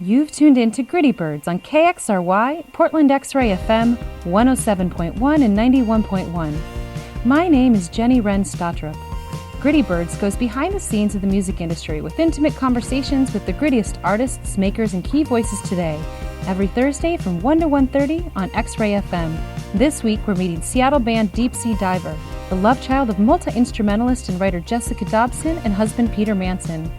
You've tuned in to Gritty Birds on KXRY, Portland X-Ray FM, 107.1 and 91.1. My name is Jenny Wren Stotrup. Gritty Birds goes behind the scenes of the music industry with intimate conversations with the grittiest artists, makers, and key voices today, every Thursday from 1 to 1:30 on X-Ray FM. This week we're meeting Seattle band Deep Sea Diver, the love child of multi-instrumentalist and writer Jessica Dobson and husband Peter Manson.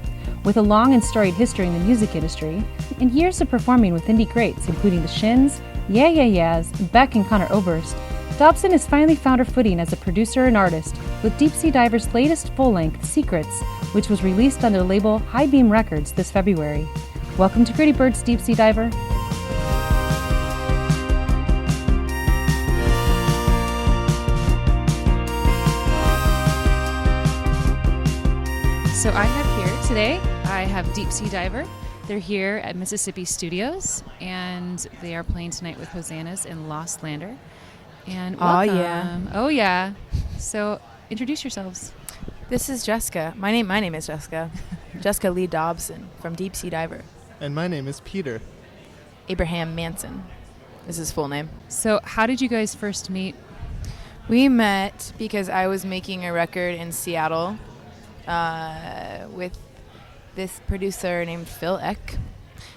With a long and storied history in the music industry, and years of performing with indie greats including The Shins, Yeah Yeah Yeahs, Beck and Conor Oberst, Dobson has finally found her footing as a producer and artist with Deep Sea Diver's latest full-length, Secrets, which was released under the label High Beam Records this February. Welcome to Gritty Birds, Deep Sea Diver. So I have here today, I have Deep Sea Diver. They're here at Mississippi Studios, and they are playing tonight with Hosannas and Lost Lander. And welcome. Oh, yeah. Oh, yeah. So introduce yourselves. This is Jessica. My name is Jessica. Jessica Lee Dobson from Deep Sea Diver. And my name is Peter. Abraham Manson is his full name. So how did you guys first meet? We met because I was making a record in Seattle with this producer named Phil Eck.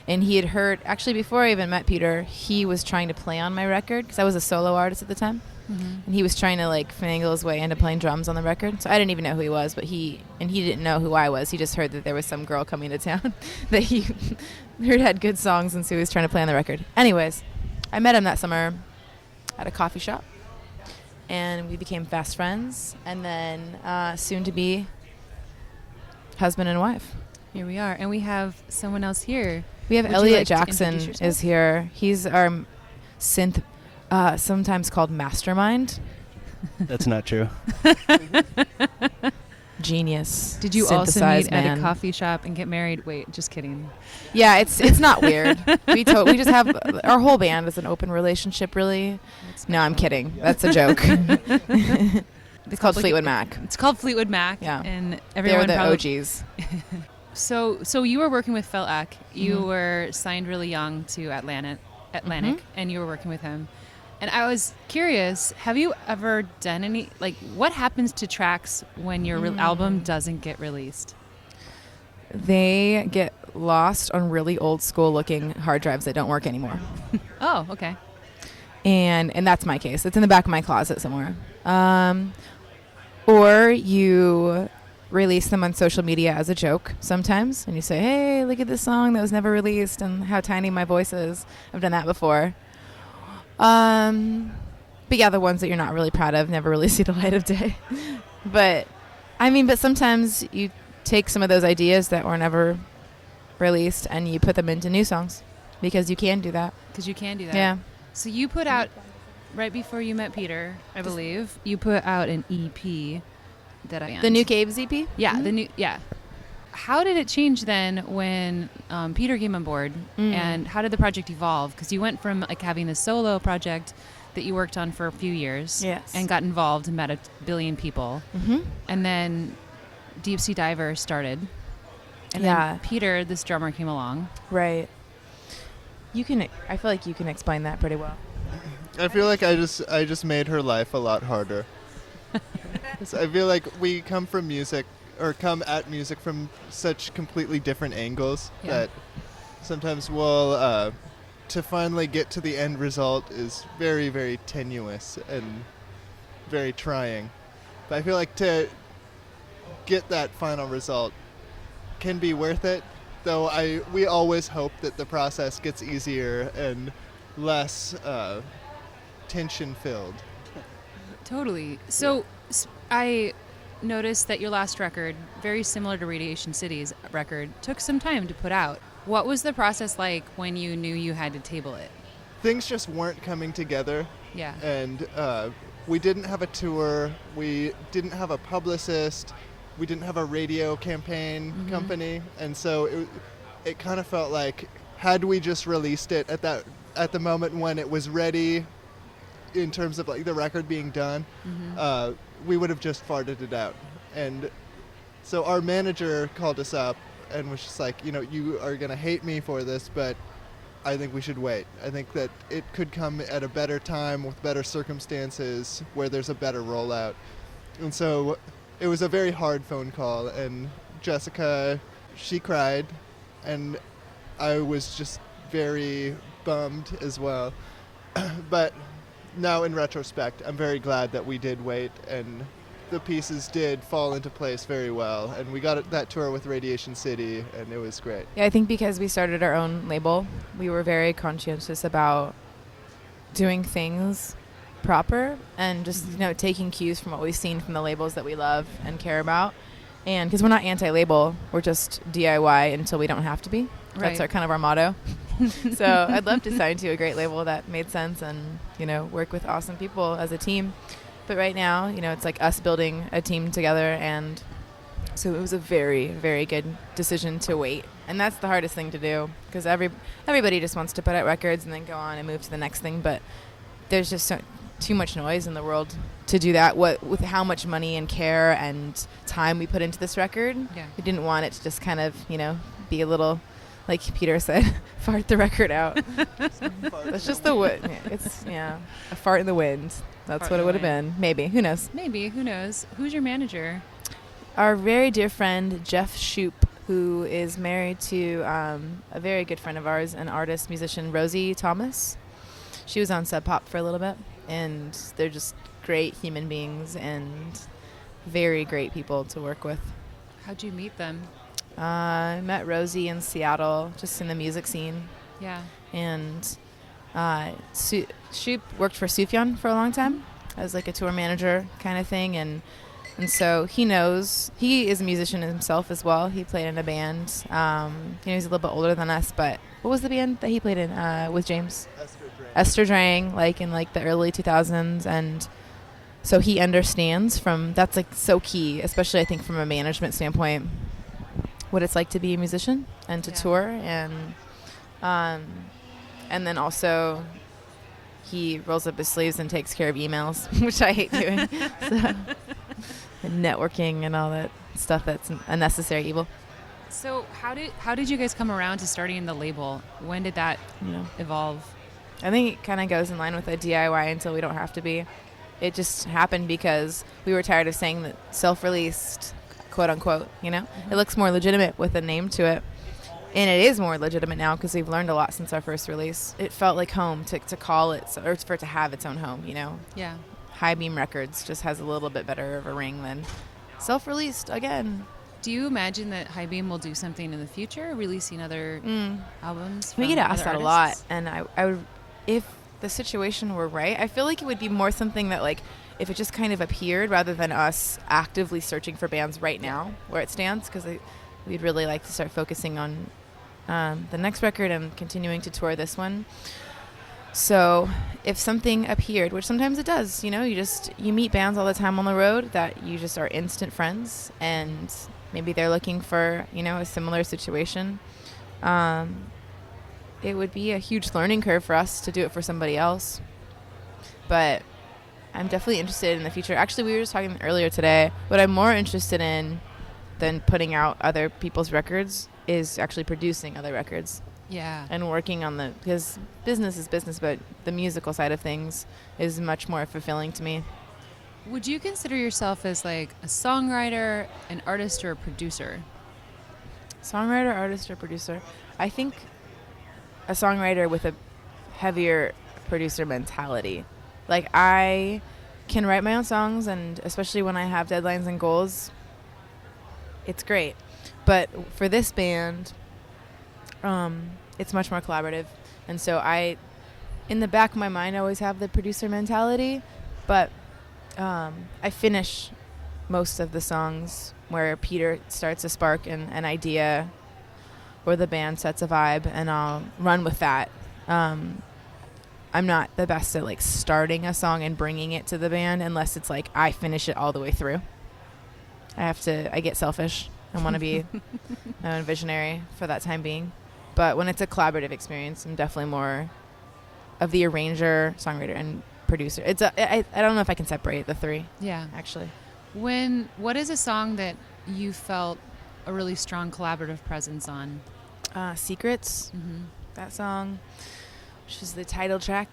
And he had heard, actually before I even met Peter, he was trying to play on my record because I was a solo artist at the time. Mm-hmm. And he was trying to finagle his way into playing drums on the record. So I didn't even know who he was, but he didn't know who I was. He just heard that there was some girl coming to town that he heard had good songs, and so he was trying to play on the record. Anyways, I met him that summer at a coffee shop, and we became fast friends, and then soon to be husband and wife. Here we are, and we have someone else here. We have Would you Elliot like to Jackson introduce yourself? is here. He's our synth, sometimes called mastermind. That's not true. Genius. Did you also synthesized meet at man. a coffee shop and get married? Wait, just kidding. Yeah, it's not weird. We just have our whole band is an open relationship, really. No, I'm kidding. That's a joke. It's called Fleetwood Mac. It's called Fleetwood Mac. Yeah. And everyone They're the probably OGs. So you were working with Phil Eck. You Mm-hmm. were signed really young to Atlantic, and you were working with him. And I was curious, have you ever done any, what happens to tracks when your album doesn't get released? They get lost on really old school looking hard drives that don't work anymore. Oh, okay. And that's my case. It's in the back of my closet somewhere. Or you release them on social media as a joke sometimes, and you say, hey, look at this song that was never released and how tiny my voice is. I've done that before. But yeah, the ones that you're not really proud of never really see the light of day. But sometimes you take some of those ideas that were never released and you put them into new songs because you can do that. Yeah. So you put out, right before you met Peter, I believe, you put out an EP that I... The New Caves EP? Yeah, yeah. How did it change then when Peter came on board, and how did the project evolve? Because you went from having this solo project that you worked on for a few years, yes, and got involved and met a billion people, and then Deep Sea Diver started, and then Peter, this drummer, came along. Right. I feel like you can explain that pretty well. I feel like I just made her life a lot harder. So I feel like we come at music from such completely different angles that sometimes we'll to finally get to the end result is very, very tenuous and very trying. But I feel like to get that final result can be worth it, though we always hope that the process gets easier and less tension-filled. Totally. So I noticed that your last record, very similar to Radiation City's record, took some time to put out. What was the process like when you knew you had to table it? Things just weren't coming together. Yeah. And we didn't have a tour. We didn't have a publicist. We didn't have a radio campaign company. And so it kind of felt like, had we just released it at the moment when it was ready, in terms of the record being done, we would have just farted it out. And so our manager called us up and was just like, you are going to hate me for this, but I think we should wait. I think that it could come at a better time with better circumstances where there's a better rollout. And so it was a very hard phone call, and Jessica, she cried, and I was just very bummed as well. But now in retrospect, I'm very glad that we did wait, and the pieces did fall into place very well, and we got that tour with Radiation City, and it was great. Yeah, I think because we started our own label, we were very conscientious about doing things proper and just taking cues from what we've seen from the labels that we love and care about. And because we're not anti-label, we're just DIY until we don't have to be. That's Right. our motto. So I'd love to sign to a great label that made sense and work with awesome people as a team. But right now, it's like us building a team together, and so it was a very, very good decision to wait. And that's the hardest thing to do, because everybody just wants to put out records and then go on and move to the next thing. But there's just too much noise in the world to do that. With how much money and care and time we put into this record, we didn't want it to just kind of, be a little, like Peter said, fart the record out. That's just the wind. It's a fart in the wind. That's Fart what in it the would have wind. been. Maybe. Who knows? Maybe. Who knows? Who's your manager? Our very dear friend, Jeff Shoup, who is married to a very good friend of ours, an artist, musician, Rosie Thomas. She was on Sub Pop for a little bit, and they're just great human beings and very great people to work with. How'd you meet them? I met Rosie in Seattle, just in the music scene. Yeah. And Shoup worked for Sufjan for a long time as like a tour manager kind of thing, and so he is a musician himself as well. He played in a band. He's a little bit older than us, but what was the band that he played in with James? Esther Drang, like in like the early 2000s, and so he understands that's like so key, especially I think from a management standpoint, what it's like to be a musician and to tour, and then also he rolls up his sleeves and takes care of emails, which I hate doing. And networking and all that stuff that's a necessary evil. So how did you guys come around to starting the label? When did that evolve? I think it kind of goes in line with a DIY until we don't have to be. It just happened because we were tired of saying that self-released, quote unquote, Mm-hmm. It looks more legitimate with a name to it. And it is more legitimate now because we've learned a lot since our first release. It felt like home to call it, or for it to have its own home, Yeah. High Beam Records just has a little bit better of a ring than self-released again. Do you imagine that High Beam will do something in the future, releasing other albums? We get asked other that a lot, artists? and I would, if the situation were right, I feel like it would be more something that like if it just kind of appeared rather than us actively searching for bands right now where it stands, because we'd really like to start focusing on the next record and continuing to tour this one. So if something appeared, which sometimes it does, you meet bands all the time on the road that you just are instant friends, and maybe they're looking for, a similar situation. It would be a huge learning curve for us to do it for somebody else. But I'm definitely interested in the future. Actually, we were just talking earlier today. What I'm more interested in than putting out other people's records is actually producing other records. Yeah. And working on because business is business, but the musical side of things is much more fulfilling to me. Would you consider yourself as like a songwriter, an artist, or a producer? Songwriter, artist, or producer? I think a songwriter with a heavier producer mentality. Like, I can write my own songs, and especially when I have deadlines and goals, it's great. But for this band, it's much more collaborative. And so in the back of my mind, I always have the producer mentality, but I finish most of the songs where Peter starts a spark and an idea, or the band sets a vibe, and I'll run with that. I'm not the best at like starting a song and bringing it to the band unless it's like I finish it all the way through. I get selfish. I want to be my own visionary for that time being. But when it's a collaborative experience, I'm definitely more of the arranger, songwriter, and producer. I don't know if I can separate the three. Yeah. Actually. What is a song that you felt a really strong collaborative presence on? Secrets, that song, which is the title track.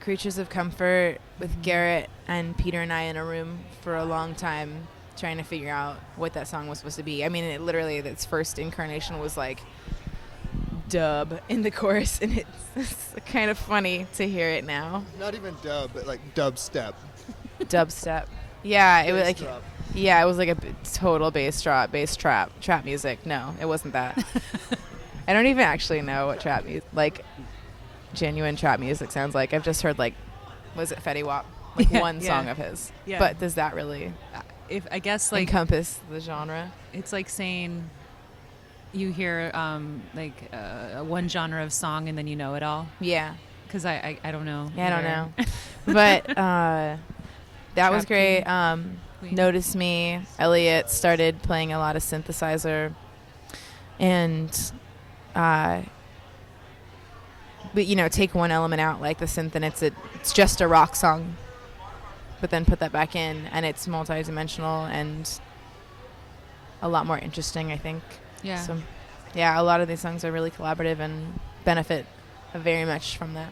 Creatures of Comfort with Garrett and Peter and I in a room for a long time trying to figure out what that song was supposed to be. I mean, it literally, its first incarnation was like dub in the chorus, and it's kind of funny to hear it now. Not even dub, but like dubstep. Dubstep. Yeah, it was Bass like drop. yeah, it was like a total bass trap music. No, it wasn't that. I don't even actually know what trap music, like genuine trap music sounds like. I've just heard like, was it Fetty Wap? Like one song of his. Yeah. But does that really If I guess like encompass the genre? it's like saying you hear one genre of song and then you know it all. Yeah. Because I don't know. Yeah, I don't either. know. But that was Trap great. Queen. Notice Me. Elliot started playing a lot of synthesizer. And but take one element out like the synth and it's just a rock song. But then put that back in and it's multi-dimensional and a lot more interesting, I think. Yeah. So yeah, a lot of these songs are really collaborative and benefit very much from that.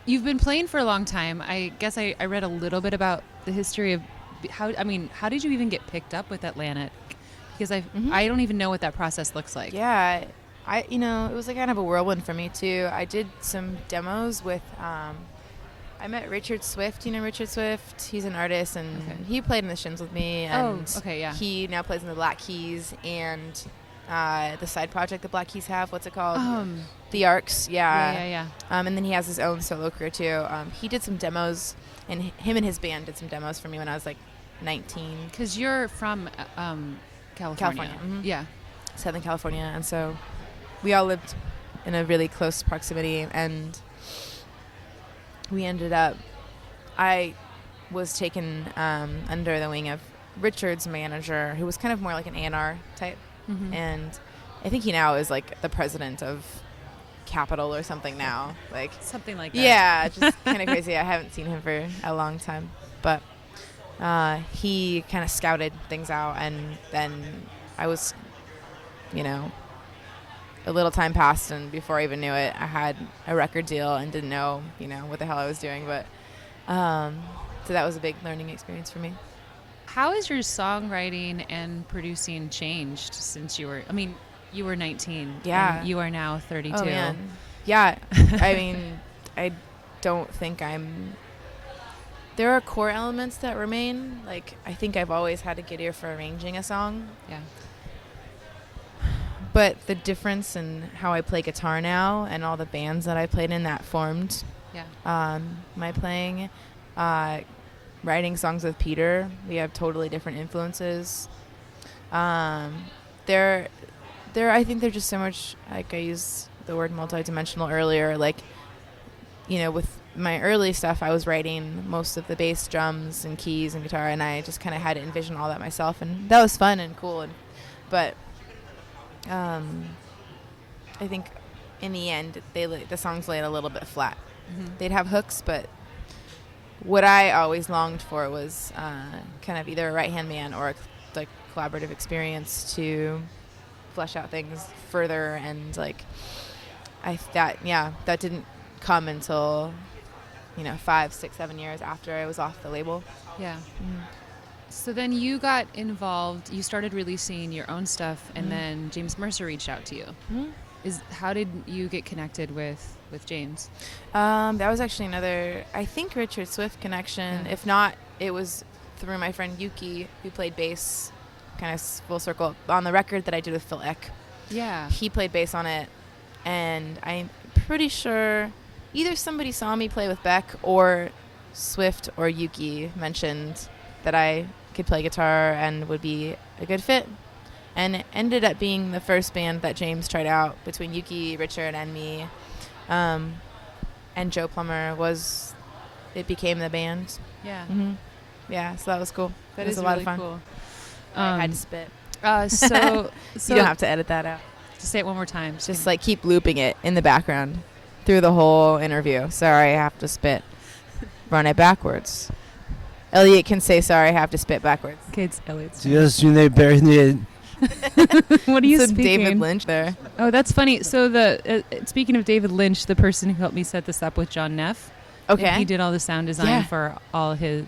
You've been playing for a long time. I guess I read a little bit about the history of how did you even get picked up with Atlantic? Because I don't even know what that process looks like. Yeah, it was like kind of a whirlwind for me too. I did some demos with I met Richard Swift. You know Richard Swift? He's an artist and he played in the Shins with me and he now plays in the Black Keys and the side project the Black Keys have. What's it called? The Arcs. Yeah. And then he has his own solo career too. He did some demos, and him and his band did some demos for me when I was like 19. Because you're from California. Yeah. Southern California. And so we all lived in a really close proximity, and we ended up, I was taken under the wing of Richard's manager, who was kind of more like an A&R type. And I think he now is like the president of Capitol or something now. Like something like that. Yeah, just kind of crazy. I haven't seen him for a long time. But he kind of scouted things out, and then I was, a little time passed, and before I even knew it, I had a record deal and didn't know, what the hell I was doing. But so that was a big learning experience for me. How has your songwriting and producing changed since you were 19. Yeah. And you are now 32. Oh, man. Yeah. I mean, I don't think there are core elements that remain. Like, I think I've always had a good ear for arranging a song. Yeah. But the difference in how I play guitar now and all the bands that I played in that formed my playing, writing songs with Peter, we have totally different influences. I think they're just so much, like I used the word multidimensional earlier, like, with my early stuff, I was writing most of the bass, drums, and keys and guitar, and I just kind of had to envision all that myself, and that was fun and cool. But I think in the end, the songs laid a little bit flat. They'd have hooks, but what I always longed for was kind of either a right-hand man or a collaborative experience to flesh out things further, and that didn't come until 5, 6, 7 years after I was off the label. Yeah. So then you got involved, you started releasing your own stuff, and then James Mercer reached out to you. How did you get connected with James? That was actually another, I think, Richard Swift connection. If not, it was through my friend Yuki, who played bass, kind of full circle, on the record that I did with Phil Eck. Yeah. He played bass on it, and I'm pretty sure either somebody saw me play with Beck, or Swift or Yuki mentioned that I could play guitar and would be a good fit. And it ended up being the first band that James tried out between Yuki, Richard, and me. And Joe Plummer it became the band. Yeah. Yeah, so that was cool. That it was is a lot really of fun. cool. I had to spit. So You don't have to edit that out. Just say it one more time. Just keep looping it in the background through the whole interview. Sorry, I have to spit. Run it backwards. Elliot can say sorry. I have to spit backwards. Kids, Elliot's. Just they bury the. What are you Some speaking? David Lynch there. Oh, that's funny. So speaking of David Lynch, the person who helped me set this up with John Neff. Okay. He did all the sound design Yeah. for all his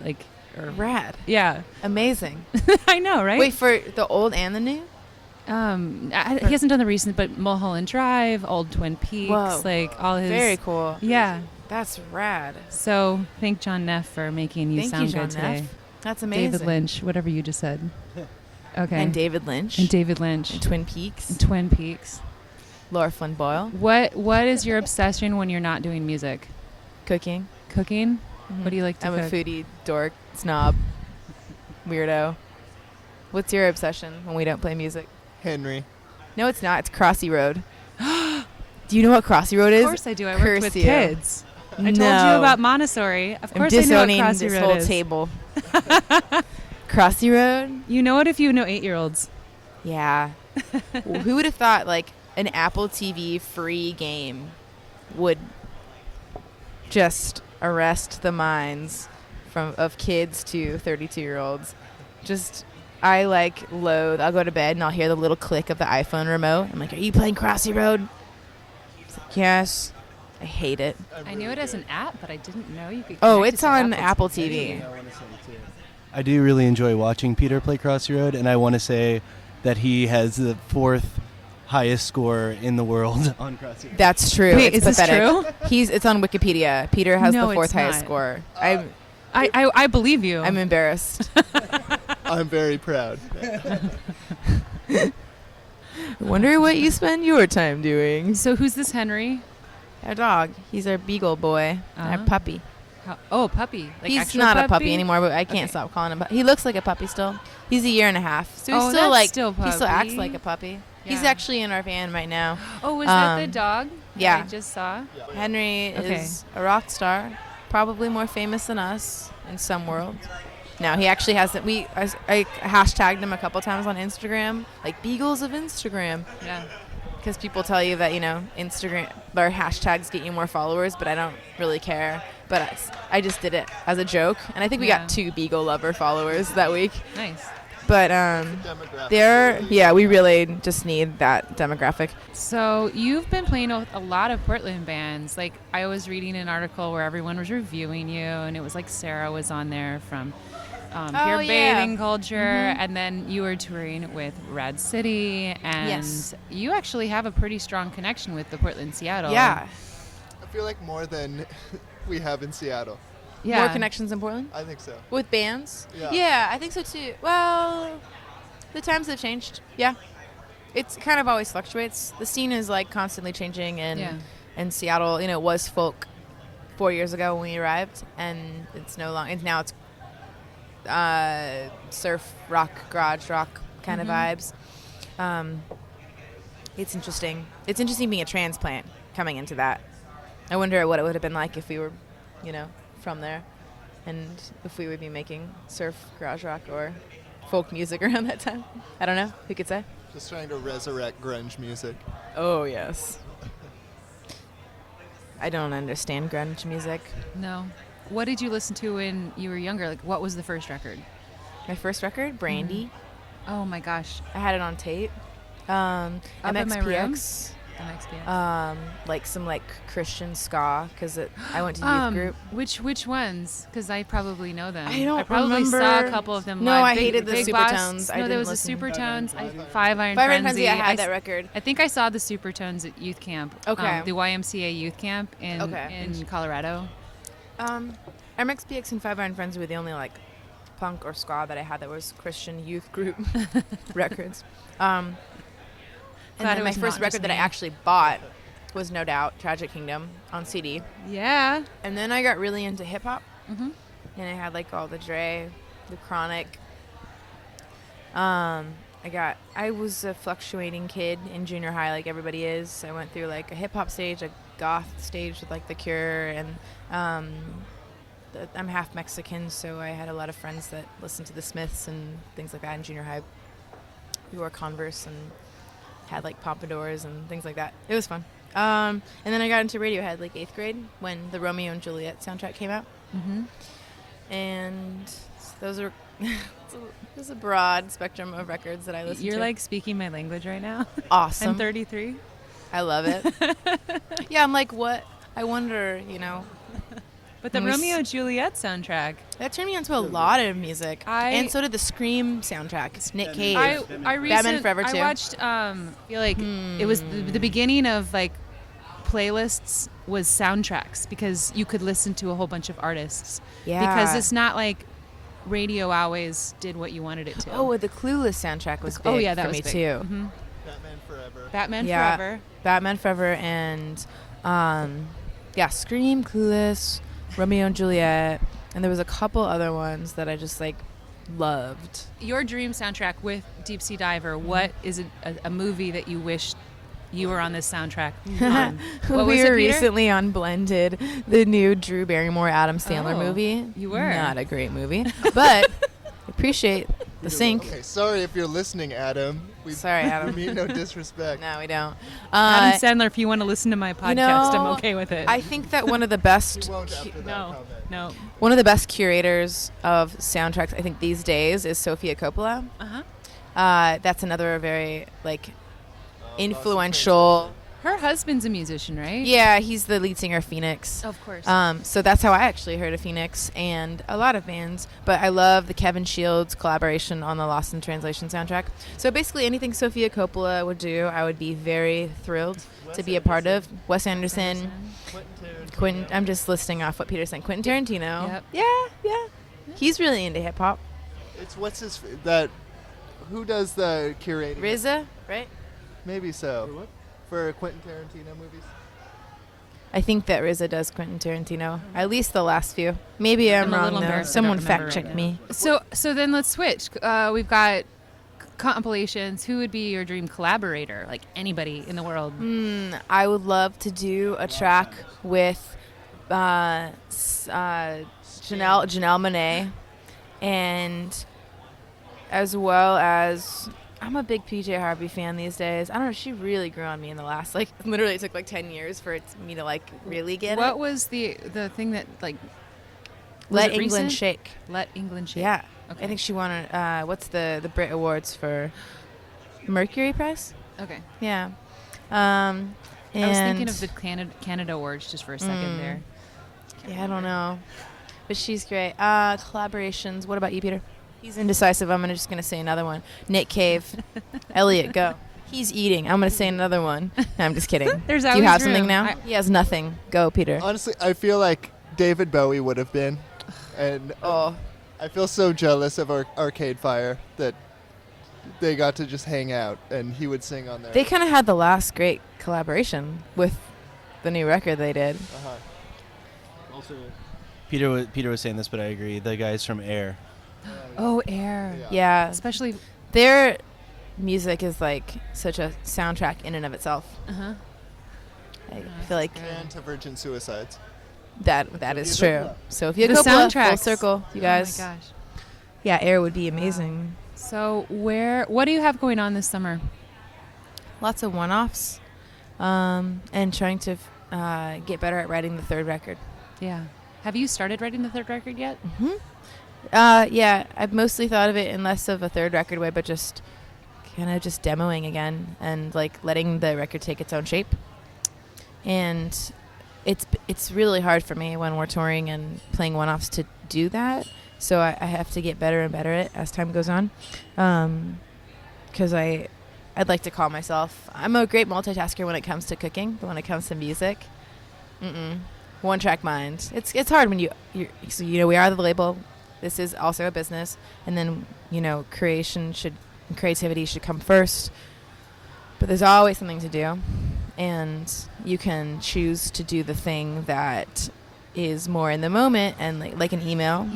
Rad. Yeah. Amazing. I know, right? Wait, for the old and the new? He hasn't done the recent, but Mulholland Drive, Old Twin Peaks, Whoa. like all his. Very cool. Yeah. That's rad. So thank John Neff for making you Thank sound you, John good today. Neff. That's amazing. David Lynch, whatever you just said. Okay. And David Lynch. And David Lynch. And Twin Peaks. And Twin Peaks. Laura Flynn Boyle. What is your obsession when you're not doing music? Cooking. Cooking? Mhm. What do you like to I'm cook? a foodie, dork, snob, weirdo. What's your obsession when we don't play music? Henry. No, it's not. It's Crossy Road. Do you know what Crossy Road is? Of course I do. I worked Curse with you. kids. I told you No. about Montessori. Of I'm course I know what disowning Crossy this Road whole is. table. Crossy Road? You know it if you know 8-year-olds. Yeah. Well, who would have thought like an Apple TV free game would just arrest the minds of kids to 32-year-olds? Just I loathe. I'll go to bed and I'll hear the little click of the iPhone remote. I'm like, "Are you playing Crossy Road?" It's like, "Yes." I hate it. I knew it as an app, but I didn't know you could. Oh, connect it's it to on Apple TV. I do really enjoy watching Peter play Crossy Road, and I want to say that he has the 4th highest score in the world on Crossy Road. That's true. Wait, it's is pathetic. this true? It's on Wikipedia. Peter has No, the 4th it's highest not. score. I believe you. I'm embarrassed. I'm very proud. I wonder what you spend your time doing. So who's this Henry? Our dog. He's our beagle boy. Our Uh-huh. puppy. Puppy. Like He's actual not a puppy anymore, but I can't Okay. stop calling him. He looks like a puppy still. He's a year and a half, so he's Oh, still that's still he still acts puppy. like a puppy. He's Yeah. actually in our van right now. Oh, was that the Um, dog? yeah. that I just saw. Henry Okay. is a rock star, probably more famous than us in some world. Now he actually has I hashtagged him a couple times on Instagram, like Beagles of Instagram. Yeah. Because people tell you that, Instagram or hashtags get you more followers, but I don't really care. But I just did it as a joke. And I think we Yeah. got 2 Beagle Lover followers that week. Nice. But Demographic. we really just need that demographic. So you've been playing with a lot of Portland bands. Like I was reading an article where everyone was reviewing you, and it was like Sarah was on there from Pure yeah. Bathing Culture, Mhm. and then you were touring with Rad City, and Yes. you actually have a pretty strong connection with the Portland, Seattle. Yeah. I feel like more than we have in Seattle. Yeah. More connections in Portland? I think so. With bands? Yeah. I think so too. Well, the times have changed. Yeah. It's kind of always fluctuates. The scene is constantly changing in Seattle. It was folk 4 years ago when we arrived, and it's no longer. Now it's surf rock, garage rock kind of vibes. It's interesting. It's interesting being a transplant coming into that. I wonder what it would have been like if we were, from there, and if we would be making surf, garage rock, or folk music around that time. I don't know. Who could say? Just trying to resurrect grunge music. Oh, yes. I don't understand grunge music. No. What did you listen to when you were younger? Like, what was the first record? My first record, Brandy. Oh my gosh. I had it on tape. Up in my room? MXPX. MXPX. Some Christian ska, because I went to youth group. Which ones? Because I probably know them. I don't probably remember. saw a couple of them. No, live. I hated the Big Boss. Supertones. I No, there didn't was a listen. Supertones. Five Iron Five Iron Frenzy. Frenzy, I had that record. I think I saw the Supertones at youth camp. Okay. The YMCA youth camp in Colorado. MXPX and Five Iron Frenzy were the only punk or ska that I had that was Christian youth group records. And Glad then it my was first not record just that I me. actually bought was No Doubt, Tragic Kingdom on CD. Yeah. And then I got really into hip hop. Mhm. And I had all the Dre, the Chronic. I was a fluctuating kid in junior high like everybody is. I went through a hip hop stage, a goth stage with The Cure, and I'm half Mexican, so I had a lot of friends that listened to the Smiths and things like that in junior high. We wore Converse and had pompadours and things like that. It was fun. And then I got into Radiohead 8th grade when the Romeo and Juliet soundtrack came out. Mm-hmm. And those are there's a broad spectrum of records that I listen You're to. like speaking my language right now. Awesome. I'm 33. I love it. Yeah, I'm like, what? I wonder, But the When we s- Romeo and Juliet soundtrack. That turned me onto a lot of music. And so did the Scream soundtrack. It's Nick Cave. Batman Forever I too. watched feel like it was the beginning of like playlists was soundtracks because you could listen to a whole bunch of artists. Yeah. Because it's not like radio always did what you wanted it to. Oh, the Clueless soundtrack was big that for was me big. too. Mhm. Batman Forever. Batman Yeah. Forever. Batman Forever and Scream, Clueless, Romeo and Juliet, and there was a couple other ones that I just like loved. Your dream soundtrack with Deep Sea Diver. What is a movie that you wish you were on this soundtrack? on? What We was were it, Peter? recently on Blended, the new Drew Barrymore Adam Sandler Oh, movie. you were. Not a great movie, but I appreciate the sync. Okay, sorry if you're listening, Adam. Sorry, Adam. We mean no disrespect. No, we don't. Adam Sandler, if you want to listen to my podcast, I'm okay with it. I think that one of the best We won't after that no, comment. no. one of the best curators of soundtracks I think these days is Sofia Coppola. Uh-huh. That's another very influential. Her husband's a musician, right? Yeah, he's the lead singer of Phoenix. Of course. So that's how I actually heard of Phoenix and a lot of bands. But I love the Kevin Shields collaboration on the Lost in Translation soundtrack. So basically anything Sofia Coppola would do, I would be very thrilled to be a part of. Wes Anderson, Quentin. I'm just listing off what Peter said. Quentin Tarantino. Yep. Yeah. He's really into hip hop. It's who does the curating? RZA, right? Maybe so. For Quentin Tarantino movies. I think that RZA does Quentin Tarantino. At least the last few. Maybe I'm a wrong little though. embarrassed I Someone don't remember fact check right me. So then let's switch. We've got compilations. Who would be your dream collaborator? Like anybody in the world. I would love to do a track with Janelle Monáe, and as well as I'm a big PJ Harvey fan these days. I don't know. She really grew on me in the last literally it took 10 years for me to really get What it. was the thing that was Let it England recent? Shake. Let England Shake. Yeah. Okay. I think she won what's the Brit Awards for Mercury Prize? Okay. Yeah. I was thinking and- of the Canada Awards just for a second there. Yeah, I don't know. But she's great. Collaborations. What about you, Peter? He's indecisive. I'm just going to say another one. Nick Cave. Elliot, go. He's eating. I'm going to say another one. No, I'm just kidding. There's Do you always have something room. now? He has nothing. Go, Peter. Honestly, I feel like David Bowie would have been. And Oh, I feel so jealous of Arcade Fire that they got to just hang out and he would sing on there. they kind of had the last great collaboration with the new record they did. Uh-huh. Also, Peter was saying this, but I agree. The guys from Air. Oh, Air. Yeah. Especially. Their music is such a soundtrack in and of itself. Uh-huh. I feel like And to Virgin Suicides. that is true. Sophia The Coppola, full soundtracks. circle, you guys. Oh my gosh. Yeah, Air would be amazing. So what do you have going on this summer? Lots of one-offs, and trying to get better at writing the third record. Yeah. Have you started writing the third record yet? Yeah, I've mostly thought of it in less of a third record way, but just kind of just demoing again and letting the record take its own shape. And it's really hard for me when we're touring and playing one-offs to do that. So I have to get better and better at it as time goes on. Because I'd like to call myself, I'm a great multitasker when it comes to cooking, but when it comes to music, one track mind. It's hard when we are the label. This is also a business, and then creativity should come first. But there's always something to do, and you can choose to do the thing that is more in the moment, and like an email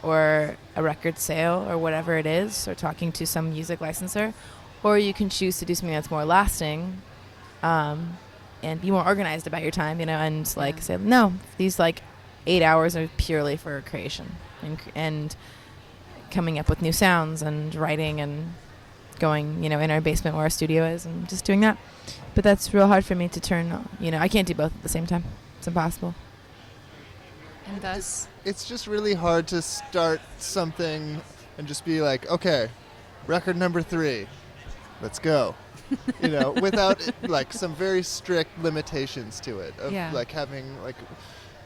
or a record sale or whatever it is, or talking to some music licensor, or you can choose to do something that's more lasting, and be more organized about your time, and say, no, these 8 hours are purely for creation and coming up with new sounds and writing and going, in our basement where our studio is and just doing that. But that's real hard for me to turn, I can't do both at the same time. It's impossible. And thus, it's just really hard to start something and just be like, okay, record number 3, let's go. Without like some very strict limitations to it, of like having like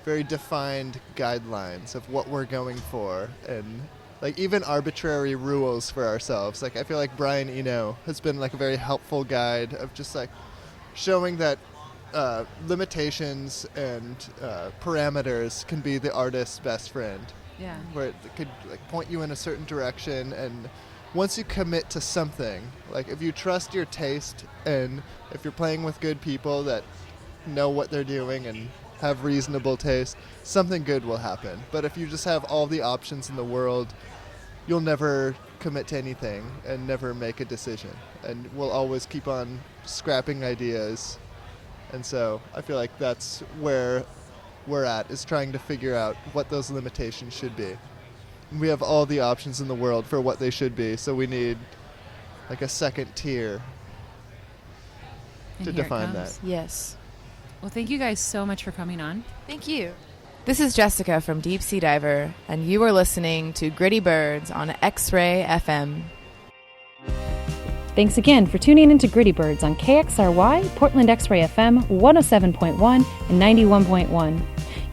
very defined guidelines of what we're going for, and like even arbitrary rules for ourselves. Like I feel like Brian Eno has been like a very helpful guide of just like showing that limitations and parameters can be the artist's best friend. yeah. Where it could like point you in a certain direction, and once you commit to something, like if you trust your taste and if you're playing with good people that know what they're doing and have reasonable taste, something good will happen. But if you just have all the options in the world, you'll never commit to anything and never make a decision, and we'll always keep on scrapping ideas. And so I feel like that's where we're at, is trying to figure out what those limitations should be. We have all the options in the world for what they should be, so we need like a second tier And to here it define comes. that. Yes. Well, thank you guys so much for coming on. Thank you. This is Jessica from Deep Sea Diver, and you are listening to Gritty Birds on X-Ray FM. Thanks again for tuning into Gritty Birds on KXRY, Portland X-Ray FM 107.1 and 91.1.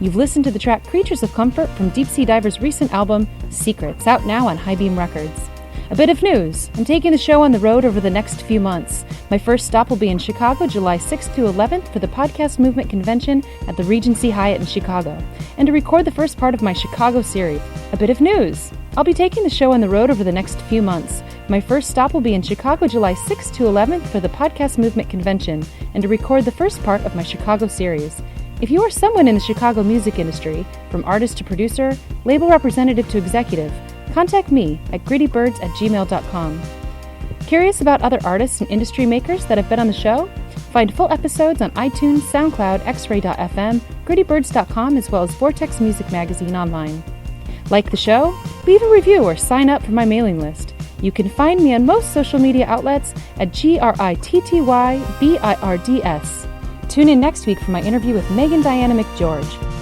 You've listened to the track Creatures of Comfort from Deep Sea Diver's recent album, Secrets, out now on High Beam Records. A bit of news. I'm taking the show on the road over the next few months. My first stop will be in Chicago, July 6th to 11th for the Podcast Movement Convention at the Regency Hyatt in Chicago, and to record the first part of my Chicago series. A bit of news. I'll be taking the show on the road over the next few months. My first stop will be in Chicago, July 6th to 11th for the Podcast Movement Convention, and to record the first part of my Chicago series. If you are someone in the Chicago music industry, from artist to producer, label representative to executive, contact me at grittybirds@gmail.com. Curious about other artists and industry makers that have been on the show? Find full episodes on iTunes, SoundCloud, xray.fm, grittybirds.com, as well as Vortex Music Magazine online. Like the show? Leave a review or sign up for my mailing list. You can find me on most social media outlets at GRITTYBIRDS. Tune in next week for my interview with Megan Diana McGeorge.